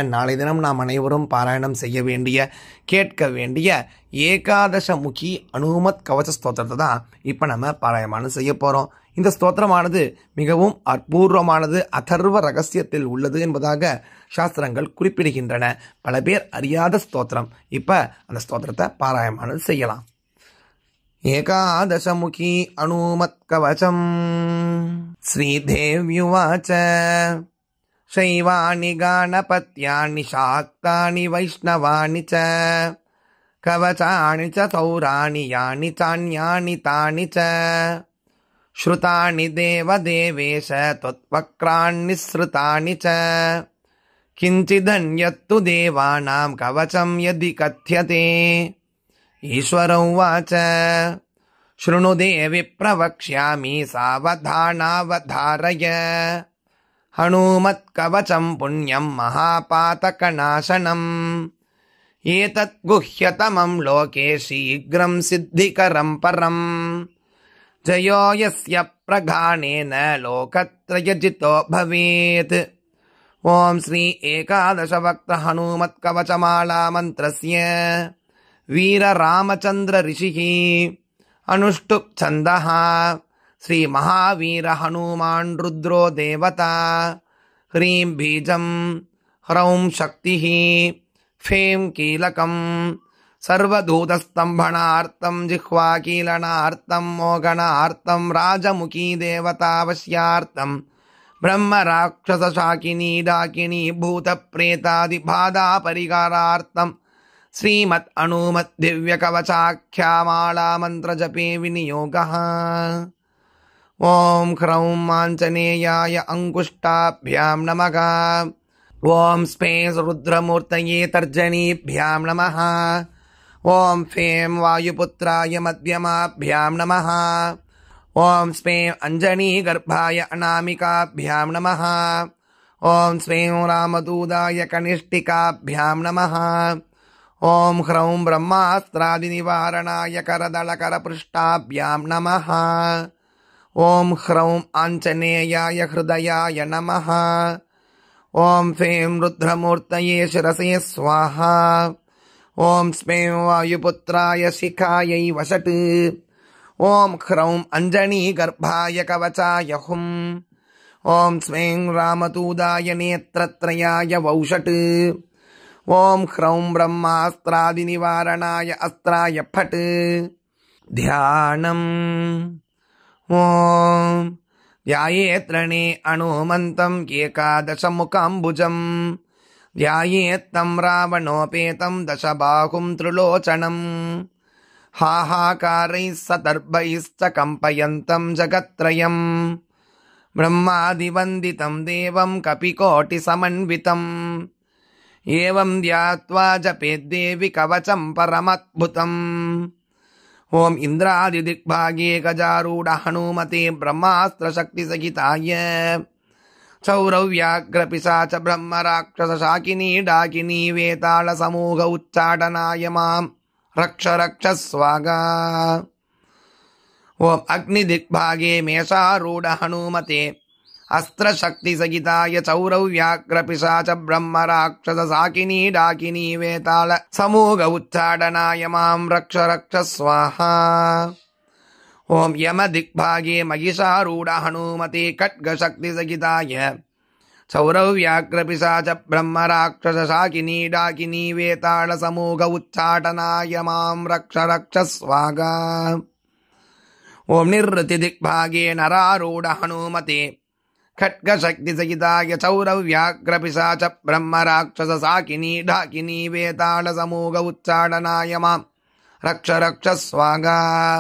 நாளை தினம் நாம் அனைவரும் பாராயணம் செய்ய வேண்டிய கேட்க வேண்டிய ஏகாதசமுகி அனுமத் கவச ஸ்தோத்திரத்தை தான் இப்போ நம்ம பாராயணம் செய்ய போகிறோம். இந்த ஸ்தோத்திரமானது மிகவும் அற்பூர்வமானது, அதர்வ ரகசியத்தில் உள்ளது என்பதாக சாஸ்திரங்கள் குறிப்பிடுகின்றன. பல பேர் அறியாத ஸ்தோத்திரம். இப்போ அந்த ஸ்தோத்திரத்தை பாராயணம் செய்யலாம். ஏகாதசமுகி அனுமத் கவசம். ஸ்ரீதேவ்யுவாச்ச शैवानि गाणपत्यानि शाक्तानि वैष्णवानि च कवचानि च सौराणि यानि चान्यानि तानि च श्रुतानि देवदेवेश त्वत्वक्रान्निःसृतानि च किञ्चिदन्यत्तु देवानां कवचं यदि कथ्यते. ईश्वर उवाच शृणु देवि प्रवक्ष्यामि सावधानावधारय. हनुमत्कवचं पुण्यं महापातकनाशनम् एतत् गुह्यतमं लोके शीघ्रं सिद्धिकरं परम्. जयो यस्य प्रघानेन लोकत्रयजितो भवेत्. ॐ श्री एकादशवक्त्र हनुमत्कवचमाला मन्त्रस्य वीररामचन्द्र ऋषिः अनुष्टुप् छन्दः. श्री महावीर हनुमान् रुद्रो देवता. ह्रीं बीजं ह्रौं शक्तिः फें कीलकं सर्वधूतस्तम्भनार्थं जिह्वाकीलनार्थं मोघनार्थं राजमुखी देवतावश्यार्थं ब्रह्मराक्षसशाकिनी डाकिनी भूतप्रेतादिबाधा परिहारार्थं श्रीमत् हनुमत् दिव्यकवचाख्यामाला मन्त्रजपे विनियोगः. ओम ह्रौं आञ्जनेयाय अंकुष्टाभ्यां नमः. ओम स्पें रुद्रमूर्तये तर्जनीभ्यां नमः. ओम फें वायुपुत्राय मध्यमाभ्यां नमः. ओम स्पें अंजनीगर्भाय अनामिकाभ्यां नमः. ओम स्पें रामदूताय कनिष्ठिकाभ्यां नमः. ओम ह्रौं ब्रह्मास्त्रादिनिवारणाय करदलकरपृष्ठाभ्यां नमः. ओम ह्रौं आञ्जनेयाय हृदयाय नमः. ओम फें रुद्रमूर्तये शिरसे स्वाहा. ओम स्पें वायुपुत्राय शिखायै वषट्. ओम ह्रौं अंजनीगर्भाय कवचाय हुं. ओम स्पें रामदूताय नेत्रत्रयाय वौषट्. ओम ह्रौं ब्रह्मास्त्रादिनिवारणाय अस्त्राय फट्. ध्यानम्. ओम ध्यायेत्रणे हनुमन्तं एकादशमुखाम्बुजं. ध्यायेत्तं रावणोपेतं दशबाहुं त्रिलोचनं. हाहाकारैः सदर्भैश्च कम्पयन्तं जगत्त्रयम्. ब्रह्मादिवन्दितं देवं कपिकोटिसमन्वितम्. एवं ध्यात्वा जपेद्देवि कवचं परमद्भुतम्. ओम इंद्रादिदिग्भागे गजारूढ़ हनुमते ब्रह्मास्त्र शक्ति सहिताय चौरव्याघ्रपिशाच ब्रह्म राक्षस शाकिनी डाकिनी वेताल समूह उच्चाटनाय मां रक्ष रक्ष स्वागा. ओम अग्निदिग्भागे मेषारूढ़ हनुमते अस्त्र शक्ति सहिताय चौरव्याघ्रपिशाच ब्रह्म राक्षस शाकिनी डाकिनी वेताल समूह उच्चाटनाय मां रक्ष रक्ष स्वाहा. ओम यम दिग्भागे महिषारूढ़ हनुमते खड्ग शक्ति सहिताय चौरव्याघ्रपिशाच ब्रह्म राक्षस शाकिनी डाकिनी वेताल समूह उच्चाटनाय मां रक्ष रक्ष स्वाहा. ओम निरृति दिग्भागे नरारूढ़ हनुमते खड्ग शक्ति सहिताय चौरव्याघ्रपिशाच ब्रह्म राक्षस शाकिनी डाकिनी वेताल समूह उच्चाटनाय मां रक्ष रक्ष स्वाहा.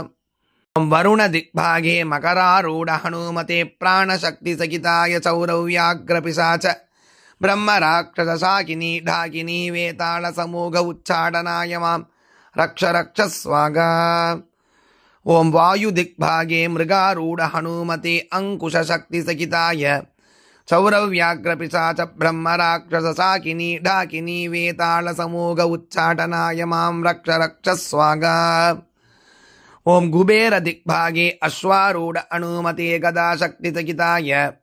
वरुण दिग्भागे मकरारूढ़ हनुमते प्राणशक्ति सहिताय चौरव्याघ्रपिशाच ब्रह्म राक्षस शाकिनी डाकिनी वेताल समूह उच्चाटनाय मां रक्ष रक्ष स्वाहा. ओम वायु दिग्भागे मृगारूढ़ हनुमते अंकुश शक्ति सहिताय चौरव्याघ्रपिशाच ब्रह्म राक्षस शाकिनी डाकिनी वेताल समूह उच्चाटनाय मां रक्ष रक्ष स्वाहा. ओम कुबेर दिग्भागे अश्वारूढ़ हनुमते गदा शक्ति सहिताय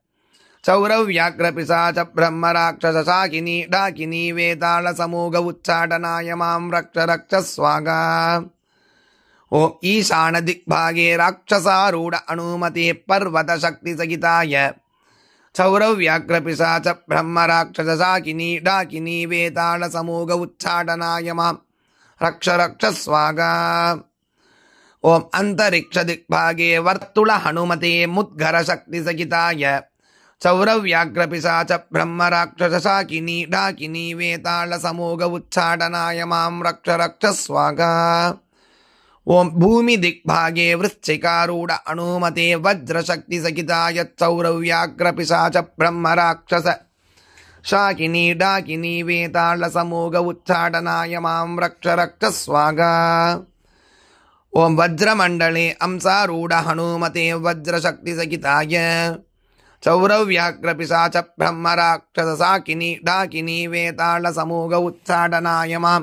चौरव्याघ्रपिशाच ब्रह्मराक्षसशाकिनी डाकिनी वेताल समूह उच्चाटनाय मां रक्ष रक्ष स्वाहा। ओम ईशान दिग्भागे राक्षसारूढ़ अनुमते पर्वत शक्ति सहिताय चौरव्याघ्रपिशाच ब्रह्मराक्षसशाकिनी डाकिनी वेताल समूह उच्चाटनाय मां रक्ष रक्ष स्वाहा। ओम अंतरिक्ष दिग्भागे वर्तुल हनुमते मुद्गर शक्ति सहिताय चौरव्याघ्रपिशाच ब्रह्मराक्षसशाकिनी डाकिनी वेताल समूह उच्चाटनाय मां रक्ष रक्ष स्वाहा। ओम भूमि दिग्भागे वृश्चिकारूढ़ अनुमते वज्र शक्ति सहिताय चौरव्याघ्रपिशाच ब्रह्मराक्षस शाकिनी डाकिनी वेताल समूह उच्चाटनाय मां रक्ष रक्ष स्वाहा। ओम वज्रमंडले अंसारूढ़ हनुमते वज्र शक्ति सहिताय चौरव्याघ्रपिशाच ब्रह्मराक्षसशाकिनी डाकिनी वेताल समूह उच्चाटनाय मां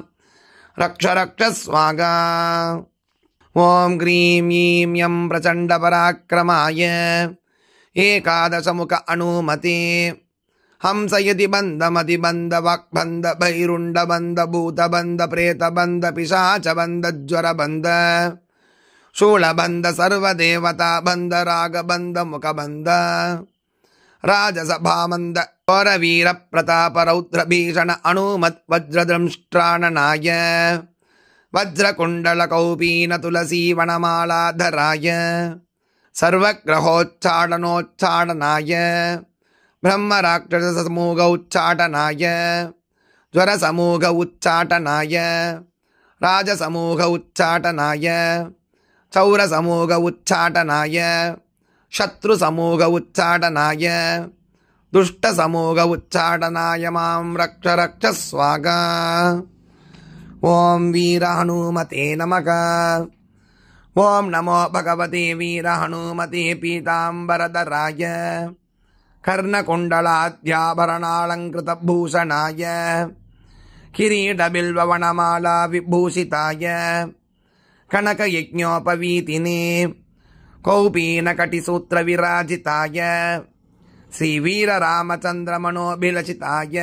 रक्ष रक्ष स्वाहा। ओम ग्रीं ईं यं प्रचंड पराक्रमाय एकादशमुख अनुमते हंस यदि बंद मदि बंद वाक्बंद भैरुंड बंद भूत बंद प्रेत बंद पिशाच बंद ज्वर बंद शूल बंद सर्वदेवता बंद राग बंद मुख बंद राजसभा मंद और वीर प्रताप रौद्र भीषण अनुमत वज्रदंष्ट्राणनाय वज्रकुंडल कौपीन तुलसी वनमालाधराय सर्वग्रहोच्चाटनोच्चाटनाय ब्रह्मराक्षस समूह उच्चाटनाय ज्वर समूह उच्चाटनाय राजसमूह उच्चाटनाय चौर समूह उच्चाटनाय शत्रु समूह उच्चाटनाय दुष्ट समूह उच्चाटनाय मां रक्ष रक्ष स्वाहा। ओम वीर हनुमते नमः। ओम नमो भगवते वीर हनुमते पीतांबरधराय कर्णकुंडलाद्याभरणालंकृत भूषणाय किरीट बिल्ववनमाला विभूषिताय कनक यज्ञोपवीतिने कौपीन कटिसूत्र विराजिताय श्रीवीर रामचंद्र मनोभिलषिताय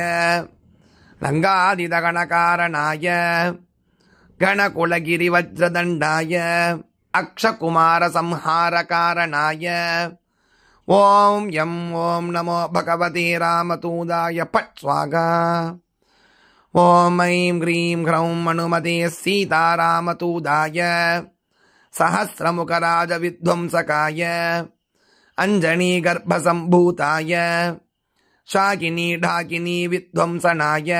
लंगादिदगणकारणाय गणकुलगिरिवज्रदंडाय अक्षकुमार संहारकारणाय ओम यम ओम नमो भगवते रामतूदाय पट् स्वाहा। ओम ऐं ग्रीं ह्रौं हनुमते सीतारामतूदाय सहस्रमुखराज विध्वंसकाय अंजनी गर्भसंभूताय शाकिनी ढाकिनी विध्वंसनाय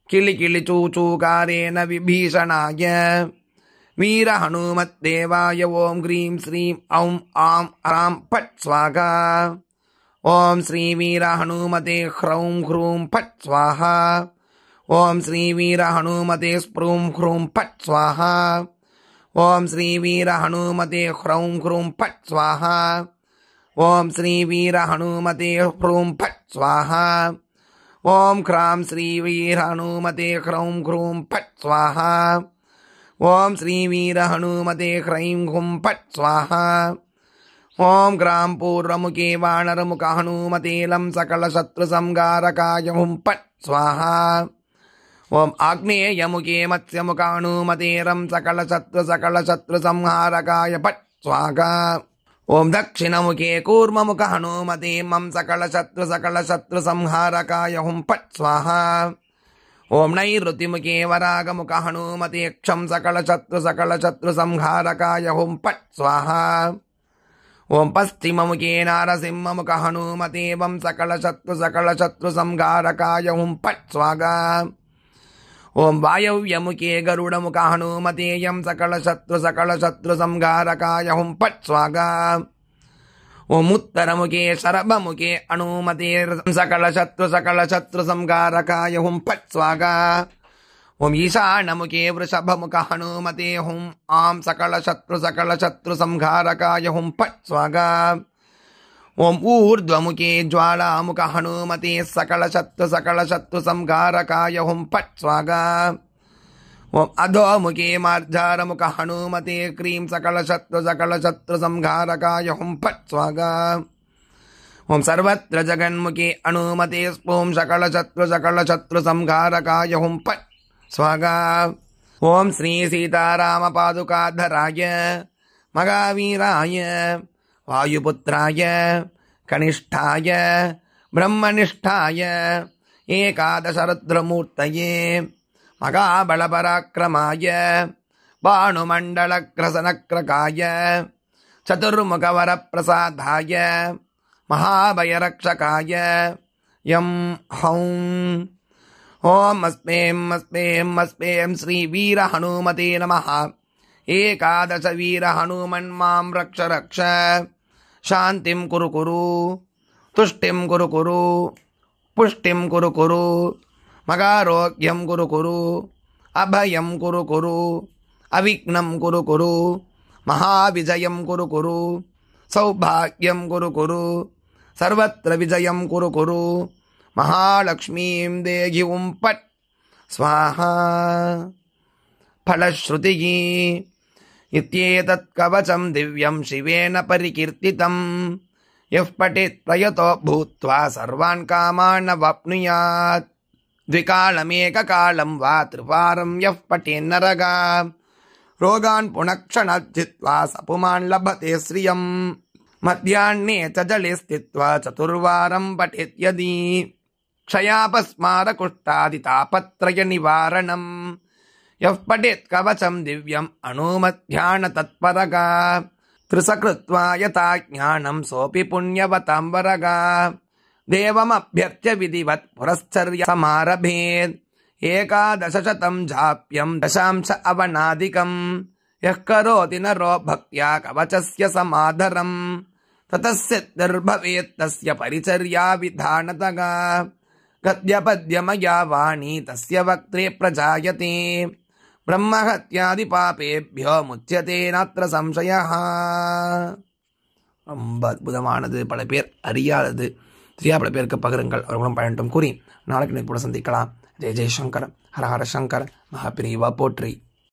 किलिकिलिचूचूकारेण विभीषणाय वीर हनुमद्देवाय ओम ग्रीं श्रीं औं आं आं फट् स्वाहा। ओम श्री वीर हनुमते ह्रौं ह्रूं फट् स्वाहा। ओम श्री वीर हनुमते स्प्रूं ह्रूं फट् स्वाहा। ओम श्री वीर हनुमते ह्रौं ह्रूं फट् स्वाहा। ओम श्री वीर हनुमते ह्रूं फट् स्वाहा। ओम ह्रां श्री वीर हनुमते ह्रौं ह्रूं फट् स्वाहा। ओम श्री वीर हनुमते ह्रैं हुं फट् स्वाहा। ओम ग्रां पूर्वमुखे वानरमुख हनुमते लं सकल शत्रु संहारकाय हुं फट् स्वाहा। ओम आग्नेयमुखे मत्स्यमुख हनुमते रं सकल शत्रु संहारकाय फट् स्वाहा। ओम दक्षिणमुखे कूर्ममुख हनुमते मं सकल शत्रु संहारकाय हुं फट् स्वाहा। ओम नैऋतिमुखे वरागमुख हनुमते क्षं सकल शत्रु संहारकाय हुं फट् स्वाहा। ओम पश्चिममुखे नारसिंहमुख हनुमते वं सकल शत्रु संहारकाय हुं फट् स्वाहा। ओम वायव्यमुखे गरुडमुख हनुमते यं सकल शत्रु संहारकाय हुं फट् स्वाहा। ओम उत्तरमुखे शरभमुखे हनुमते सकल शत्रु संहारकाय हुं फट् स्वाहा। ओम ईशानमुखे वृषभमुख हनुमते हुं आं सकल शत्रु संहारकाय हुं फट् स्वाहा। ओम ऊर्ध्वमुखे ज्वालामुख हनुमते सकल शत्रु संहारकाय हुं फट् स्वाहा। ओम अधोमुखे मार्जारमुख हनुमते क्रीं सकल शत्रु संहारकाय हुं फट् स्वाहा। ஓம் சர்வத்ர ஜகன்முகி அனுமதே ஸ்பூம் சகல சத்ரு சம்ஹாரகாய ஹும் பட் ஸ்வாகா. ஓம் ஸ்ரீ சீதாராம பாதுகாதராய மகாவீராய வாயுபுத்ராய கனிஷ்டாய பிரம்மனிஷ்டாய ஏகாதசருத்ரமூர்த்தயே மகாபலபராக்கிரமாய பாணுமண்டலக்ரசனக்ரகாய சதுர்முகவரப்பிரசாதாய மகாபயரக்ஷகாய யம் ஹௌம். ஓம் அஸ்மேம் ஸ்ரீ வீர ஹனுமதே நமः. ஏகாதச வீர ஹனுமன் மாம் ரக்ஷ ரக்ஷ. சாந்திம் குரு குரு துஷ்டிம் குரு குரு புஷ்டிம் குரு குரு மகாரோக்யம் குரு குரு அபயம் குரு குரு அவிக்னம் குரு குரு மகாவிஜயம் குரு குரு சௌபாக்யம் குரு குரு சர்வத்ர விஜயம் குரு குரு மகாலக்ஷ்மீம் தேகி உம் பட் ஸ்வாஹா. ஃபலஸ்ருதிகி இத்யேதத் கவசம் திவ்யம் சிவேன பரிகீர்த்திதம் யஃ படேத் பிரயதோ பூத்வா சர்வான் காமான் வாப்னுயாத். द्विकालमेककालं वा त्रिवारं यः पठेन्नरगा रोगान् पुनक्षणात् जित्वा स पुमान् लभते श्रियं. मध्याह्ने च जले स्थित्वा चतुर्वारं पठेत् यदि क्षयापस्मारकुष्ठादितापत्रयनिवारणं यः पठेत् कवचं दिव्यम् अनुमध्याह्नतत्परगा. त्रिसकृत्वा यथा ज्ञानं सोऽपि पुण्यवतां वरगा. देवमभ्यर्च्य विधिवत् पुरश्चर्य समारभेत्. एकादशशतं जाप्यं दशांश अवनादिकं यः करोति नरो भक्त्या कवचस्य समादरं ततः सिद्धिर्भवेत् तस्य परिचर्या विधानतगा. गद्यपद्यमया वाणी तस्य वक्त्रे प्रजायते ब्रह्महत्यादिपापेभ्यो मुच्यते नात्र संशयः. ரொம்ப அற்புதமானது, பல பேர் அறியாதது. பல பேருக்கு பகிருங்கள், அவர்களும் பயனட்டும் கூறி நாளைக்கு நேர்போட சந்திக்கலாம். ஜெய் ஜெய்சங்கர், ஹர ஹர சங்கர், மகாபிரிவா போற்றி.